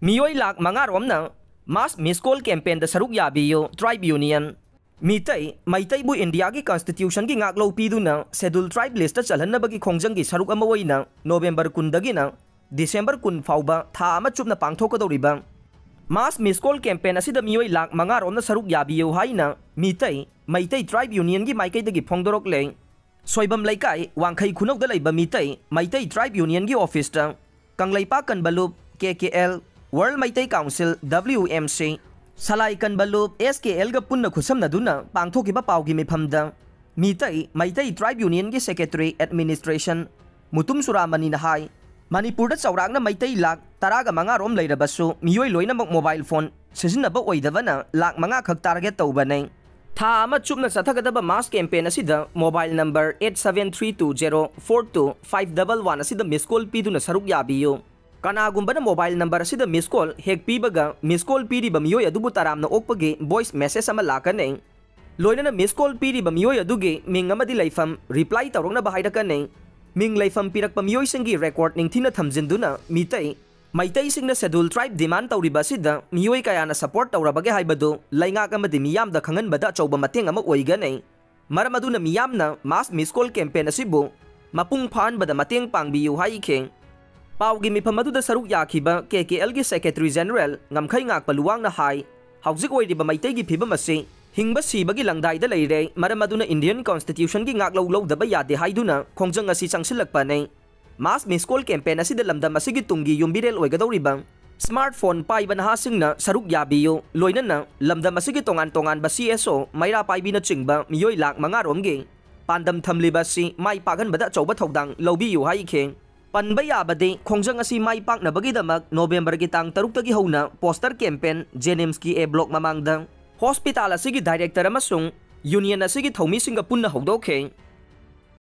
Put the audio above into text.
मियोई लाख मंगारोमना मास मिसकॉल कैंपेन द सरुक याबियो ट्राइब यूनियन मैतई बु इंडिया की कॉन्स्टिट्यूशन की ngaklo पीदुना शेड्यूल ट्राइब लिस्ट चलहन्नबगी खोंजंगी सरुक अमा ओइना नोवेंबर 10 दगिना डिसेंबर 10 फाउबा था अमा चुपना पांगथोकदौरिबा मास मिसकॉल कैंपेन असिदा मियोई लाख मंगारोमना सरुक याबियो हाइना मैतई ट्राइब यूनियन की माइकैदगी फोंदोरकले सोइबम लैकाई वांखै खुनौदा लैबा मैतई ट्राइब यूनियन की ऑफिस ता कंगलैपा कनबलुब KKL world Meitei council WMC सलाई कनबलुब SKL गा पुन्ना खुसमनदुना पांगथोकिबा पाउगी मिफमदा मैतई ट्राइब यूनियन की सेक्रेटरी एडमिनिस्ट्रेशन मुतुम सुरामनी नहाई मणिपुर चौरागना मैतई लाख 15 लैरबसु मियोई लोइनमक मोबाइल फोन सिजिन्नबा ओइदबना लाख 5 खक टारगेट तौबनै था अमा चुपना चथगदबा मास कैंपेन असिदा मोबाइल नंबर 8732042511 असिदा मिसकॉल पीदुना सरुक याबियो कनागुंबना मोबाइल नंबर असिदा मिसकॉल हेक पीबगा मिसकॉल पीरिबा मियोई अदुबु तरामना ओकपगे वॉइस मेसेज अमा लाकनै लोइनना मिसकॉल पीरिबा मियोई अदुगे मिंग अमदि लैफम रिप्लाई तौरंगना बाहाइरकनै मिंग लैफम पीरकपा मियोई सिंगी रेकॉर्ड निंगथिना थमजिंदुना मैतई सिंगना शेड्यूल ट्राइब डिमांड तौरिबा असिदा मियोई कयाना सपोर्ट तौरबगे हाइबदु लैंगाक अमदि मियामदा खंगनबदा अचौबा मतेंग अमा ओइगनै मरम अदुना मियामना मास मिसकॉल कैंपेन असिबु मपुंग फानबदा मतेंग पांगबियु हाइखे पाउगी मिफम अदुदा सरुक याखिबा KKL की सेक्रेटरी जनरल ngमखै ngakpa luwangna hai हौजिक ओइरिबा मैतई की फिबम असे हिंगबा सिबगी लंगदाइदा लैरे मरम अदुना इंडियन कॉन्स्टिट्यूशन की ngaklo लौदबा यादे हाइदुना खोंजंग असि चंगसिलकपानै मास मिसकॉल कैंपेन असिदा लमदम असिगी तुंगी युम्बिरेल ओइगदौरिबा स्मार्टफोन पाइबा नहासिंगना सरुक याबियो लोइनना लमदम असिगी तोंगान तोंगानबा CSO मैरा पाइबिना चिंगबा मियोई लाख 5 रोमगे पांदम थमलिबासि माइ पागनबदा चौबा थौदांग लौबियु हाइखे पनबा याबदे खोंजंग असि माइ पाकनबगीदमक नोवेंबर की तांग 6 तगी हौना पोस्टर कैंपेन जेनिम्स की A ब्लॉक ममांगदा हॉस्पिटल असिगी डायरेक्टर अमसुंग यूनियन असिगी थौमीसिंगा पुन्ना हौदोखे